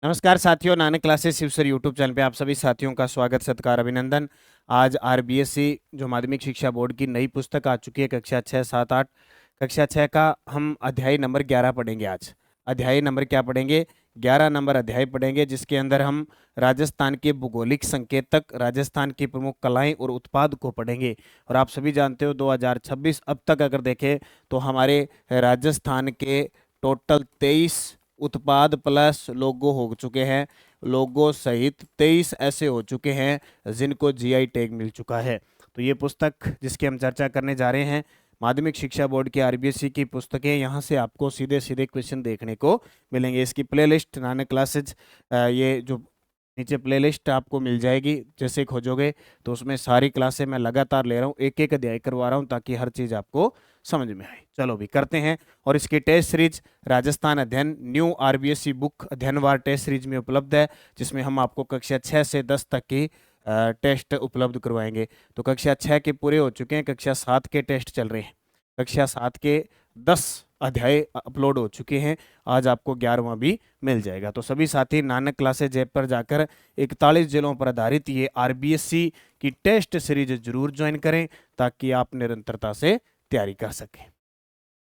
नमस्कार साथियों, Nanak classes Shiv sir YouTube channel पे आप सभी साथियों का स्वागत सत्कार अभिनंदन। आज आरबीएससी जो माध्यमिक शिक्षा बोर्ड की नई पुस्तक आ चुकी है कक्षा 6, 7, 8। कक्षा 6 का हम अध्याय नंबर 11 पढ़ेंगे। आज अध्याय नंबर क्या पढ़ेंगे? 11 नंबर अध्याय पढ़ेंगे, जिसके अंदर हम राजस्थान के भौगोलिक संकेतक, राजस्थान की प्रमुख कलाएं और उत्पाद को पढ़ेंगे। और आप सभी जानते हो 2026 अब तक अगर देखें तो हमारे राजस्थान के टोटल 23 उत्पाद प्लस लोगो हो चुके हैं। लोगो सहित 23 ऐसे हो चुके हैं जिनको जीआई टैग मिल चुका है। तो ये पुस्तक जिसकी हम चर्चा करने जा रहे हैं, माध्यमिक शिक्षा बोर्ड की आरबीएससी की पुस्तकें। यहाँ से आपको सीधे सीधे क्वेश्चन देखने को मिलेंगे। इसकी प्लेलिस्ट नानक क्लासेज, ये जो नीचे प्लेलिस्ट आपको मिल जाएगी, जैसे खोजोगे तो उसमें सारी क्लासें मैं लगातार ले रहा हूँ, एक एक अध्याय करवा रहा हूँ ताकि हर चीज़ आपको समझ में आए। चलो भी करते हैं। और इसकी test series Rajasthan Adhyayan new RBSC book अध्ययनवार टेस्ट सीरीज में उपलब्ध है, जिसमें हम आपको कक्षा 6 से 10 तक की टेस्ट उपलब्ध करवाएंगे। तो कक्षा 6 के पूरे हो चुके हैं, कक्षा 7 के टेस्ट चल रहे हैं। कक्षा 7 के 10 अध्याय अपलोड हो चुके हैं। आज आपको 11वां भी मिल जाएगा। तो सभी साथी नानक क्लासेज ऐप पर जाकर 41 जिलों पर आधारित ये आरबीएससी की टेस्ट सीरीज जरूर ज्वाइन करें ताकि आप निरंतरता से तैयारी कर सकें।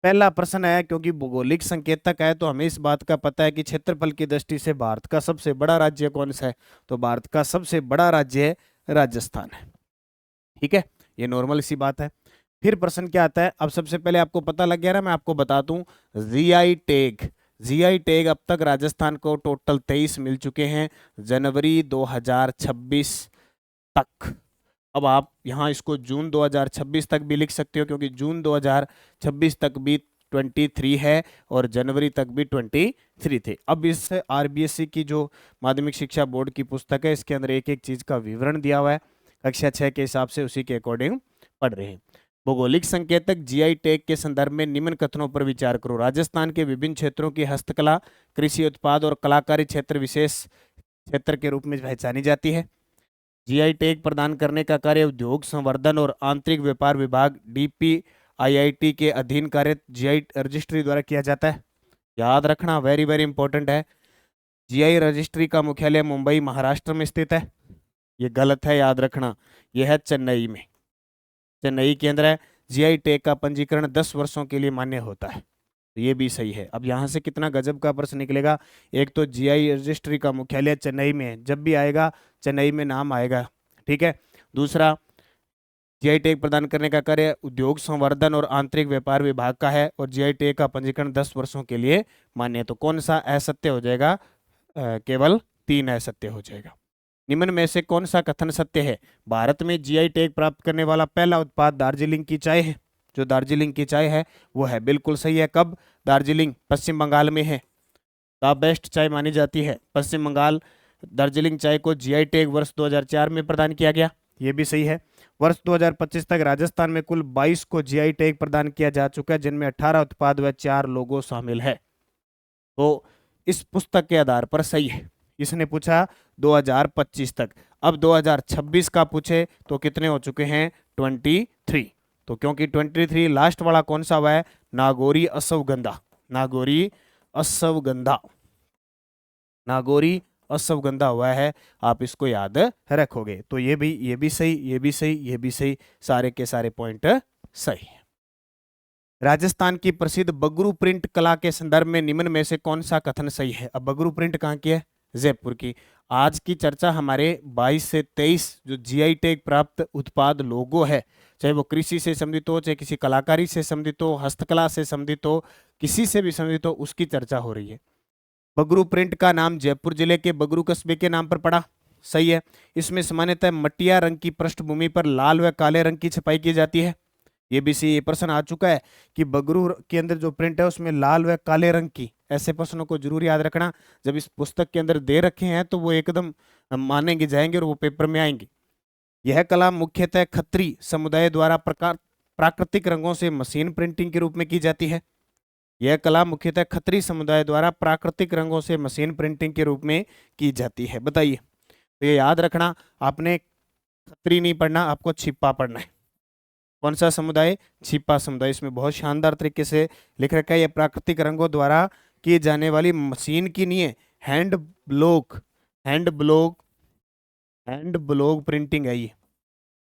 पहला प्रश्न है, क्योंकि भौगोलिक संकेतक है तो हमें इस बात का पता है कि क्षेत्रफल की दृष्टि से भारत का सबसे बड़ा राज्य कौन सा है। तो भारत का सबसे बड़ा राज्य राजस्थान है। ठीक है, ये नॉर्मल सी बात है। फिर प्रश्न क्या आता है? अब सबसे पहले आपको पता लग गया ना, मैं आपको बता दूं। जीआई टैग, जीआई टैग अब तक राजस्थान को टोटल 23 मिल चुके हैं जनवरी 2026 तक। अब आप यहाँ इसको जून 2026 तक भी लिख सकते हो, क्योंकि जून 2026 तक भी 23 है और जनवरी तक भी 23 थे। अब इस आरबीएससी की जो माध्यमिक शिक्षा बोर्ड की पुस्तक है, इसके अंदर एक एक चीज का विवरण दिया हुआ है। कक्षा 6 के हिसाब से उसी के अकॉर्डिंग पढ़ रहे हैं। भौगोलिक संकेतक जीआई टैग के संदर्भ में निम्न कथनों पर विचार करो। राजस्थान के विभिन्न क्षेत्रों की हस्तकला, कृषि उत्पाद और कलाकारी क्षेत्र विशेष क्षेत्र के रूप में पहचानी जाती है। जीआई टैग प्रदान करने का कार्य उद्योग संवर्धन और आंतरिक व्यापार विभाग डीपीआईआईटी के अधीन कार्यरत जीआई रजिस्ट्री द्वारा किया जाता है। याद रखना, वेरी वेरी इंपॉर्टेंट है। जीआई रजिस्ट्री का मुख्यालय मुंबई महाराष्ट्र में स्थित है। ये गलत है, याद रखना। यह है चेन्नई में, चेन्नई के अंदर है। जीआई टैग का पंजीकरण 10 वर्षों के लिए मान्य होता है। तो ये भी सही है। अब यहाँ से कितना गजब का प्रश्न निकलेगा। एक तो जीआई रजिस्ट्री का मुख्यालय चेन्नई में है, जब भी आएगा चेन्नई में नाम आएगा। ठीक है। दूसरा, जीआई टैग प्रदान करने का कार्य उद्योग संवर्धन और आंतरिक व्यापार विभाग का है और जीआई टैग का पंजीकरण 10 वर्षों के लिए मान्य है। तो कौन सा असत्य हो जाएगा? केवल 3 असत्य हो जाएगा। निम्न में से कौन सा कथन सत्य है? भारत में जीआई टैग प्राप्त करने वाला पहला उत्पाद दार्जिलिंग की चाय है। जो दार्जिलिंग की चाय है वो है, बिल्कुल सही है। कब? दार्जिलिंग पश्चिम बंगाल में है। द बेस्ट चाय मानी जाती है पश्चिम बंगाल। दार्जिलिंग चाय को जीआई टैग वर्ष 2004 में प्रदान किया गया। ये भी सही है। वर्ष 2025 तक राजस्थान में कुल 22 को जीआई टैग प्रदान किया जा चुका है, जिनमें 18 उत्पाद व 4 लोगो शामिल है। तो इस पुस्तक के आधार पर सही है। इसने पूछा 2025 तक। अब 2026 का पूछे तो कितने हो चुके हैं? 23। तो क्योंकि 23 लास्ट वाला कौन सा हुआ है? नागौरी अश्वगंधा। नागौरी अश्वगंधा, नागौरी अश्वगंधा हुआ है। आप इसको याद रखोगे। तो ये भी सही, ये भी सही, ये भी सही, सारे के सारे पॉइंट सही है। राजस्थान की प्रसिद्ध बगरू प्रिंट कला के संदर्भ में निम्न में से कौन सा कथन सही है? अब बगरू प्रिंट कहाँ की है? जयपुर की। आज की चर्चा हमारे 22 से 23 जो जीआई टैग प्राप्त उत्पाद लोगो है, चाहे वो कृषि से संबंधित हो, चाहे किसी कलाकारी से संबंधित हो, हस्तकला से संबंधित हो, किसी से भी संबंधित हो, उसकी चर्चा हो रही है। बगरू प्रिंट का नाम जयपुर जिले के बगरू कस्बे के नाम पर पड़ा। सही है। इसमें सामान्यतः मटिया रंग की पृष्ठभूमि पर लाल व काले रंग की छपाई की जाती है। ये भी सी प्रश्न आ चुका है कि बगरू के अंदर जो प्रिंट है उसमें लाल व काले रंग की। ऐसे प्रश्नों को जरूर याद रखना। जब इस पुस्तक के अंदर दे रखे हैं तो वो एकदम मानेंगे जाएंगे और वो पेपर में आएंगे। यह कला मुख्यतः खत्री समुदाय द्वारा प्राकृतिक रंगों से मशीन प्रिंटिंग के रूप में की जाती है। यह कला मुख्यतः खत्री समुदाय द्वारा प्राकृतिक रंगों से मशीन प्रिंटिंग के रूप में की जाती है। बताइए। तो ये याद रखना, आपने खत्री नहीं पढ़ना, आपको छिपा पढ़ना है। कौन सा समुदाय? छिपा समुदाय। इसमें बहुत शानदार तरीके से लिख रखा है, यह प्राकृतिक रंगों द्वारा किए जाने वाली मशीन की नहीं है, hand block, hand block, hand block printing है ये,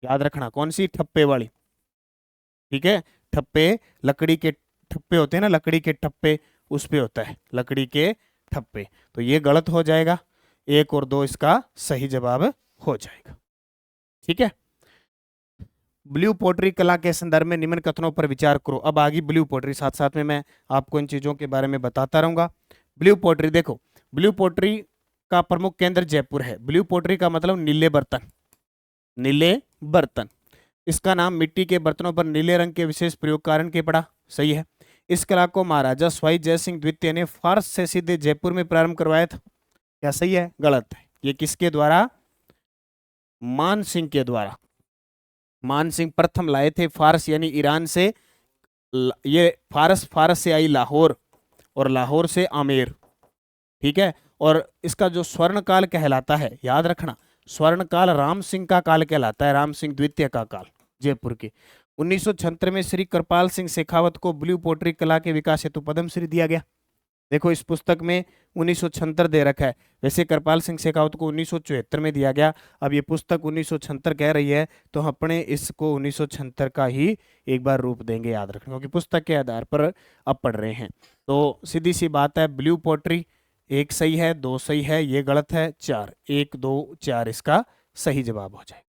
याद रखना। कौन सी? ठप्पे वाली, ठीक है। ठप्पे, लकड़ी के ठप्पे होते हैं ना, लकड़ी के ठप्पे, उस पे होता है लकड़ी के ठप्पे। तो ये गलत हो जाएगा, 1 और 2 इसका सही जवाब हो जाएगा, ठीक है। ब्लू पोट्री कला के संदर्भ में निम्न कथनों पर विचार करो। अब आगे ब्लू पोट्री, साथ साथ में मैं आपको इन चीजों के बारे में बताता रहूंगा। ब्लू पोट्री देखो, ब्लू पोट्री का प्रमुख केंद्र जयपुर है। ब्लू पोट्री का मतलब नीले बर्तन, नीले बर्तन। इसका नाम मिट्टी के बर्तनों पर नीले रंग के विशेष प्रयोग कारण के पड़ा, सही है। इस कला को महाराजा स्वाई जय सिंह द्वितीय ने फारस से सीधे जयपुर में प्रारंभ करवाया था, क्या सही है? गलत है। ये किसके द्वारा? मान सिंह के द्वारा। मान सिंह प्रथम लाए थे फारस यानी ईरान से। ये फारस से आई लाहौर, और लाहौर से आमेर, ठीक है। और इसका जो स्वर्ण काल कहलाता है, याद रखना, स्वर्ण काल राम सिंह का काल कहलाता है, राम सिंह द्वितीय का काल जयपुर के। 1976 में श्री कृपाल सिंह शेखावत को ब्लू पोट्री कला के विकास हेतु पद्मश्री दिया गया। देखो इस पुस्तक में 1976 दे रखा है, वैसे कृपाल सिंह शेखावत को 1974 में दिया गया। अब ये पुस्तक 1976 कह रही है, तो अपने इसको 1976 का ही एक बार रूप देंगे, याद रखना, क्योंकि पुस्तक के आधार पर अब पढ़ रहे हैं। तो सीधी सी बात है, ब्लू पोट्री 1 सही है, 2 सही है, ये गलत है, 4, 1 2 4 इसका सही जवाब हो जाए।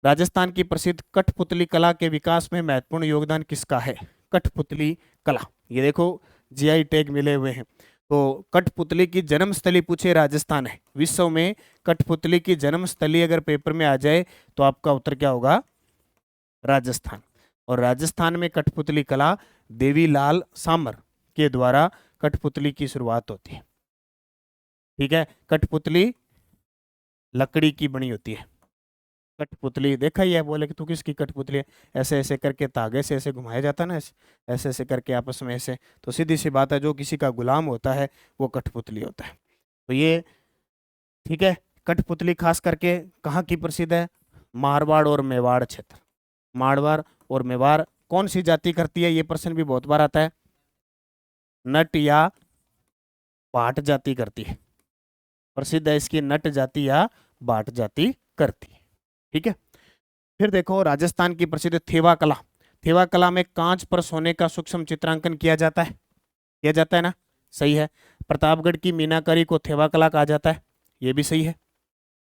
राजस्थान की प्रसिद्ध कठपुतली कला के विकास में महत्वपूर्ण योगदान किसका है? कठपुतली कला, ये देखो जीआई टैग मिले हुए हैं। तो कठपुतली की जन्मस्थली पूछे, राजस्थान है। विश्व में कठपुतली की जन्मस्थली अगर पेपर में आ जाए तो आपका उत्तर क्या होगा? राजस्थान। और राजस्थान में कठपुतली कला देवीलाल सामर के द्वारा कठपुतली की शुरुआत होती है, ठीक है। कठपुतली लकड़ी की बनी होती है। कठपुतली देखा ही है, बोले कि तू किसकी कठपुतली है, ऐसे ऐसे करके तागे से ऐसे घुमाया जाता है ना, ऐसे ऐसे करके आपस में ऐसे। तो सीधी सी बात है, जो किसी का गुलाम होता है वो कठपुतली होता है। तो ये ठीक है। कठपुतली खास करके कहाँ की प्रसिद्ध है? मारवाड़ और मेवाड़ क्षेत्र। मारवाड़ और मेवाड़ कौन सी जाति करती है? ये प्रश्न भी बहुत बार आता है। नट या भाट जाति करती है, प्रसिद्ध है इसकी नट जाति या भाट जाति करती है, ठीक है। फिर देखो राजस्थान की प्रसिद्ध थेवा कला। थेवा कला में कांच पर सोने का सूक्ष्म चित्रांकन किया जाता है, किया जाता है ना, सही है। प्रतापगढ़ की मीनाकारी को थेवा कला कहा जाता है, ये भी सही है।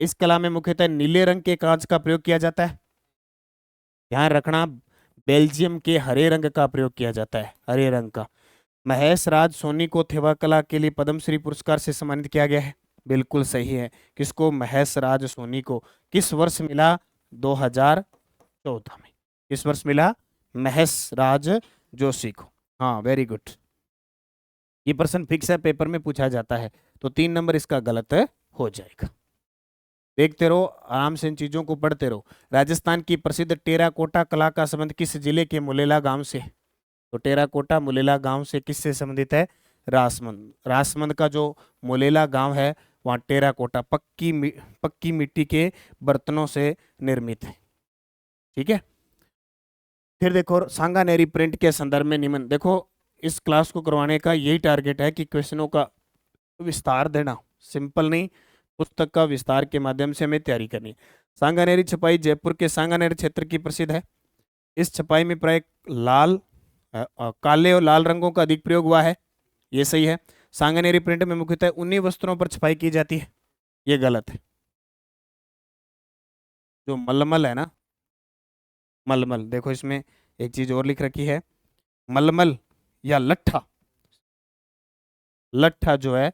इस कला में मुख्यतः नीले रंग के कांच का प्रयोग किया जाता है, ध्यान रखना। बेल्जियम के हरे रंग का प्रयोग किया जाता है, हरे रंग का। महेश राज सोनी को थेवा कला के लिए पद्मश्री पुरस्कार से सम्मानित किया गया है, बिल्कुल सही है। किसको? महेश राज सोनी को। किस वर्ष मिला? 2014 में। किस वर्ष मिला? महेश राज जोशी को। हाँ वेरी गुड, ये प्रश्न फिक्स है, पेपर में पूछा जाता है। तो 3 नंबर इसका गलत हो जाएगा। देखते रहो, आराम से इन चीजों को पढ़ते रहो। राजस्थान की प्रसिद्ध टेराकोटा कला का संबंध किस जिले के मुलेला गांव से? तो टेराकोटा मुलेला गांव से किससे संबंधित है? राजमंद। राजमंद का जो मुलेला गांव है वहाँ टेराकोटा पक्की मिट्टी के बर्तनों से निर्मित है, ठीक है। फिर देखो सांगानेरी प्रिंट के संदर्भ में निम्न, देखो इस क्लास को करवाने का यही टारगेट है कि क्वेश्चनों का विस्तार देना, सिंपल नहीं, पुस्तक का विस्तार के माध्यम से हमें तैयारी करनी है। सांगानेरी छपाई जयपुर के सांगानेरी क्षेत्र की प्रसिद्ध है। इस छपाई में प्राय काले और लाल रंगों का अधिक प्रयोग हुआ है, ये सही है। सांगानेरी प्रिंट में मुख्यतः ऊनी वस्त्रों पर छपाई की जाती है, ये गलत है। जो मलमल है ना, मलमल, देखो इसमें एक चीज और लिख रखी है, मलमल या लट्ठा, लट्ठा जो है,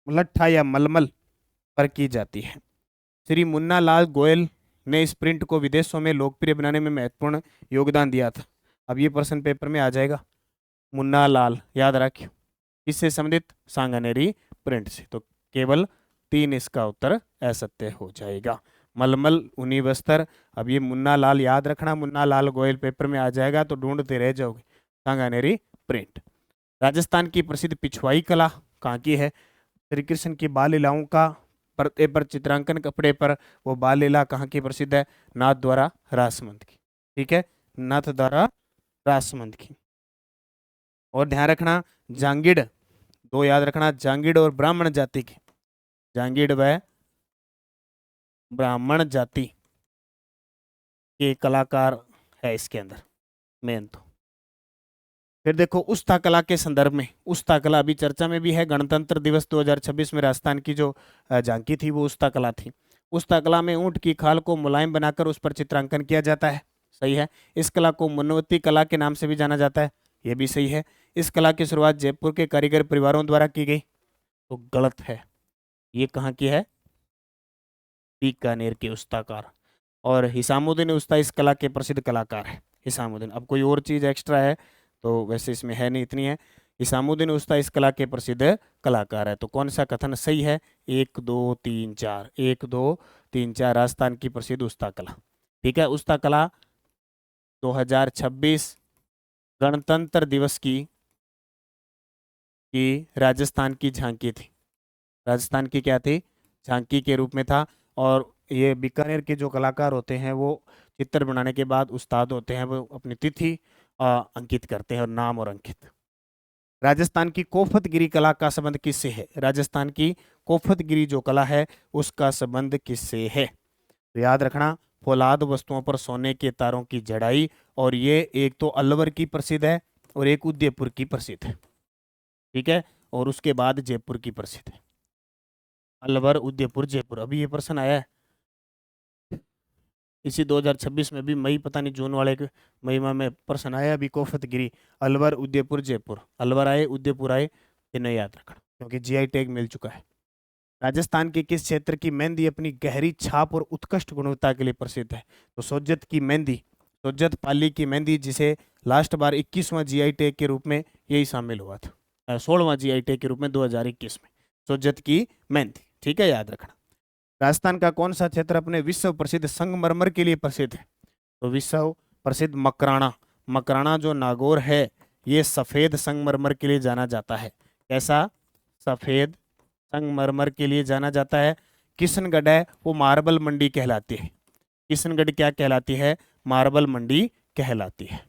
लट्ठा या मलमल पर की जाती है। श्री मुन्ना लाल गोयल ने इस प्रिंट को विदेशों में लोकप्रिय बनाने में महत्वपूर्ण योगदान दिया था। अब ये प्रश्न पेपर में आ जाएगा, मुन्ना लाल, याद रखियो, किससे संबंधित? सांगानेरी प्रिंट से। तो केवल 3 इसका उत्तर असत्य हो जाएगा। मलमल ऊनी वस्त्र, अब ये मुन्ना लाल याद रखना, मुन्ना लाल गोयल पेपर में आ जाएगा तो ढूंढते रह जाओगे। सांगानेरी प्रिंट। राजस्थान की प्रसिद्ध पिछवाई कला कहाँ की है? श्री कृष्ण की बाल लीलाओं का पर्दे पर चित्रांकन कपड़े पर वो बाल लीला कहाँ की प्रसिद्ध है? नाथ द्वारा रासमंद की, ठीक है, नाथ द्वारा रासमंद की। और ध्यान रखना, जांगिड़ दो याद रखना, जांगीड़ और ब्राह्मण जाति की, जांगीड़ व ब्राह्मण जाति के कलाकार है इसके अंदर मेन। तो फिर देखो उस्ता कला के संदर्भ में, उस्ता कला अभी चर्चा में भी है। गणतंत्र दिवस 2026 में राजस्थान की जो झांकी थी वो उस्ता कला थी। उस्ता कला में ऊंट की खाल को मुलायम बनाकर उस पर चित्रांकन किया जाता है, सही है। इस कला को मनवती कला के नाम से भी जाना जाता है, ये भी सही है। इस कला की शुरुआत जयपुर के कारीगर परिवारों द्वारा की गई, तो गलत है। ये कहाँ की है? बीकानेर के उस्ताकार। और हिसामुद्दीन उस्ता इस कला के प्रसिद्ध कलाकार है, हिसामुद्दीन। अब कोई और चीज़ एक्स्ट्रा है तो वैसे इसमें है नहीं, इतनी है। हिसामुद्दीन उस्ता इस कला के प्रसिद्ध कलाकार है। तो कौन सा कथन सही है? 1 2 3 4, 1 2 3 4, राजस्थान की प्रसिद्ध उस्ता कला। ठीक है, उस्ता कला 2026 गणतंत्र दिवस की राजस्थान की झांकी थी, राजस्थान की क्या थी? झांकी के रूप में था। और ये बीकानेर के जो कलाकार होते हैं वो चित्र बनाने के बाद उस्ताद होते हैं, वो अपनी तिथि अंकित करते हैं और नाम और अंकित। राजस्थान की कोफतगिरी कला का संबंध किससे है? राजस्थान की कोफतगिरी जो कला है उसका संबंध किससे है? तो याद रखना, फौलाद वस्तुओं पर सोने के तारों की जड़ाई, और ये एक तो अलवर की प्रसिद्ध है और एक उदयपुर की प्रसिद्ध है। ठीक है, और उसके बाद जयपुर की प्रसिद्ध है। अलवर, उदयपुर, जयपुर। अभी ये प्रश्न आया है इसी 2026 में भी, मई पता नहीं जून वाले के महीना में प्रश्न आया अभी, कोफतगिरी, अलवर, उदयपुर, जयपुर। अलवर आए, उदयपुर आए, इन्हें याद रखना क्योंकि जीआई टैग मिल चुका है। राजस्थान के किस क्षेत्र की मेहंदी अपनी गहरी छाप और उत्कृष्ट गुणवत्ता के लिए प्रसिद्ध है? तो सोजत की मेहंदी, सोजत पाली की मेहंदी, जिसे लास्ट बार 21वां जीआई टैग के रूप में यही शामिल हुआ था, 16वां जीआई टैग के रूप में 2021 में, सोजत की मेहंदी। ठीक है, याद रखना। राजस्थान का कौन सा क्षेत्र अपने विश्व प्रसिद्ध संगमरमर के लिए प्रसिद्ध है? तो विश्व प्रसिद्ध मकराना, मकराना जो नागौर है ये सफेद संगमरमर के लिए जाना जाता है। कैसा? सफेद संगमरमर के लिए जाना जाता है। किशनगढ़ है वो मार्बल मंडी कहलाती है। किशनगढ़ क्या कहलाती है? मार्बल मंडी कहलाती है।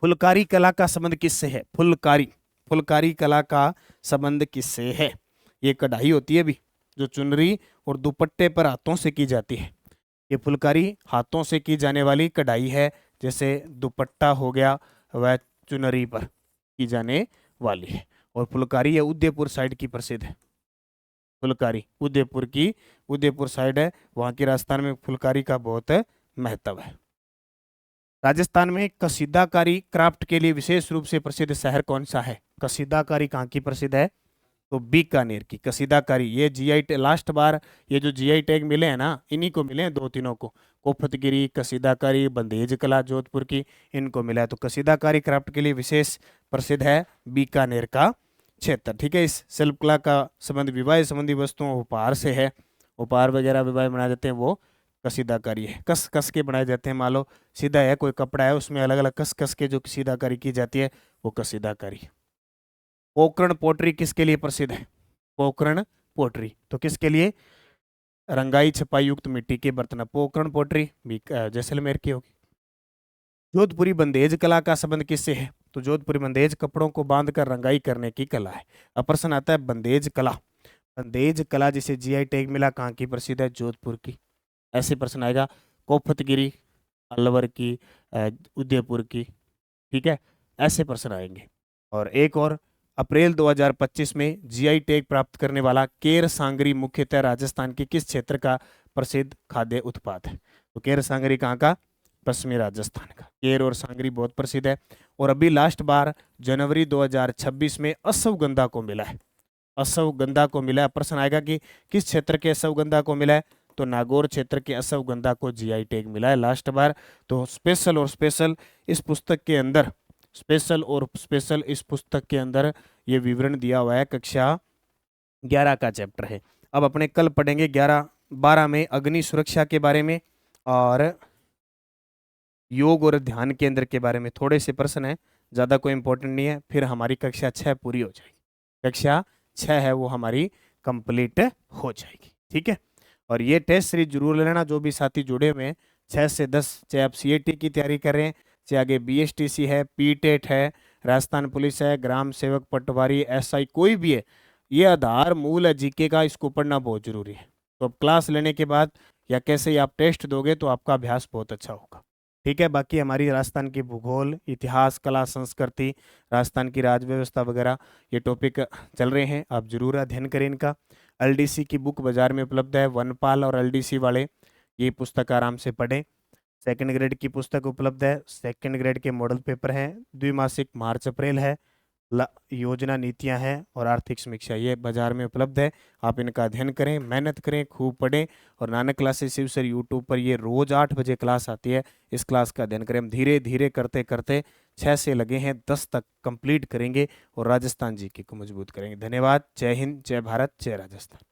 फुलकारी कला का संबंध किससे है? फुलकारी, फुलकारी कला का संबंध किससे है? ये कढ़ाई होती है भी, जो चुनरी और दुपट्टे पर हाथों से की जाती है। ये फुलकारी हाथों से की जाने वाली कढ़ाई है, जैसे दुपट्टा हो गया वह चुनरी पर की जाने वाली है। और फुलकारी ये उदयपुर साइड की प्रसिद्ध है। फुलकारी उदयपुर की, उदयपुर साइड है, वहाँ की राजस्थान में फुलकारी का बहुत महत्व है। राजस्थान में कसीदाकारी क्राफ्ट के लिए विशेष रूप से प्रसिद्ध शहर कौन सा है? कसीदाकारी कहाँ की प्रसिद्ध है? तो बीकानेर की कसीदाकारी। ये जीआई लास्ट बार ये जो जीआई टैग मिले हैं ना, इन्हीं को मिले हैं, दो तीनों को, कोफतगिरी, कसीदाकारी, बंदेज कला जोधपुर की, इनको मिला है। तो कसीदाकारी क्राफ्ट के लिए विशेष प्रसिद्ध है बीकानेर का क्षेत्र। ठीक है, इस शिल्प कला का संबंध विवाह संबंधी वस्तुओं उपहार से है। उपहार वगैरह विवाह बनाए जाते हैं वो कसीदाकारी है, कस कस के बनाए जाते हैं। मान लो सीधा है कोई कपड़ा है, उसमें अलग अलग कस कस के जो कसीदाकारी की जाती है वो कसीदाकारी है। पोकरण पोट्री किसके लिए प्रसिद्ध है? पोकरण पोट्री तो किसके लिए? रंगाई छपाई युक्त मिट्टी के बर्तन। पोकरण पोट्री जैसलमेर की होगी। जोधपुरी बंदेज कला का संबंध किससे है? तो जोधपुरी बंदेज कपड़ों को बांधकर रंगाई करने की कला है। अब प्रश्न आता है बंदेज कला, बंदेज कला जिसे जीआई टैग मिला कहाँ की प्रसिद्ध है? जोधपुर की। ऐसे प्रश्न आएगा। कोफतगिरी अलवर की, उदयपुर की। ठीक है, ऐसे प्रश्न आएंगे। और एक और, अप्रैल 2025 में जीआई टैग प्राप्त करने वाला केर सांगरी मुख्यतः राजस्थान के किस क्षेत्र का प्रसिद्ध खाद्य उत्पाद है? तो केर सांगरी कहाँ का? पश्चिमी राजस्थान का। केर और सांगरी बहुत प्रसिद्ध है। और अभी लास्ट बार जनवरी 2026 में अश्वगंधा को मिला है, अश्वगंधा को मिला है। प्रश्न आएगा कि किस क्षेत्र के अश्वगंधा को मिला है? तो नागौर क्षेत्र के अश्वगंधा को जीआई टैग मिला है लास्ट बार। तो स्पेशल और स्पेशल इस पुस्तक के अंदर, स्पेशल और स्पेशल इस पुस्तक के अंदर ये विवरण दिया हुआ है। कक्षा 11 का चैप्टर है। अब अपने कल पढ़ेंगे 11-12 में अग्नि सुरक्षा के बारे में और योग और ध्यान केंद्र के बारे में। थोड़े से प्रश्न है, ज़्यादा कोई इंपॉर्टेंट नहीं है, फिर हमारी कक्षा 6 पूरी हो जाएगी। कक्षा 6 है वो हमारी कंप्लीट हो जाएगी। ठीक है, और ये टेस्ट सीरीज जरूर लेना जो भी साथी जुड़े हुए हैं, 6 से 10, चाहे आप सीएटी की तैयारी कर रहे हैं, चाहे आगे बीएसटीसी है, पीटेट है, राजस्थान पुलिस है, ग्राम सेवक, पटवारी, एसआई, कोई भी है, ये आधार मूल है जीके का, इसको पढ़ना बहुत जरूरी है। तो अब क्लास लेने के बाद या कैसे ही आप टेस्ट दोगे तो आपका अभ्यास बहुत अच्छा होगा। ठीक है, बाकी हमारी राजस्थान की भूगोल, इतिहास, कला, संस्कृति, राजस्थान की राज व्यवस्था वगैरह ये टॉपिक चल रहे हैं, आप जरूर अध्ययन करें इनका। एलडीसी की बुक बाजार में उपलब्ध है, वनपाल और एलडीसी वाले ये पुस्तक आराम से पढ़ें। सेकंड ग्रेड की पुस्तक उपलब्ध है, सेकंड ग्रेड के मॉडल पेपर हैं, द्विमासिक मार्च अप्रैल है, योजना नीतियां हैं और आर्थिक समीक्षा, ये बाजार में उपलब्ध है। आप इनका अध्ययन करें, मेहनत करें, खूब पढ़ें। और Nanak classes Shiv sir YouTube पर ये रोज 8 बजे क्लास आती है, इस क्लास का अध्ययन करें। हम धीरे धीरे करते करते 6 से लगे हैं 10 तक कंप्लीट करेंगे और राजस्थान जीके को मजबूत करेंगे। धन्यवाद। जय हिंद, जय भारत, जय राजस्थान।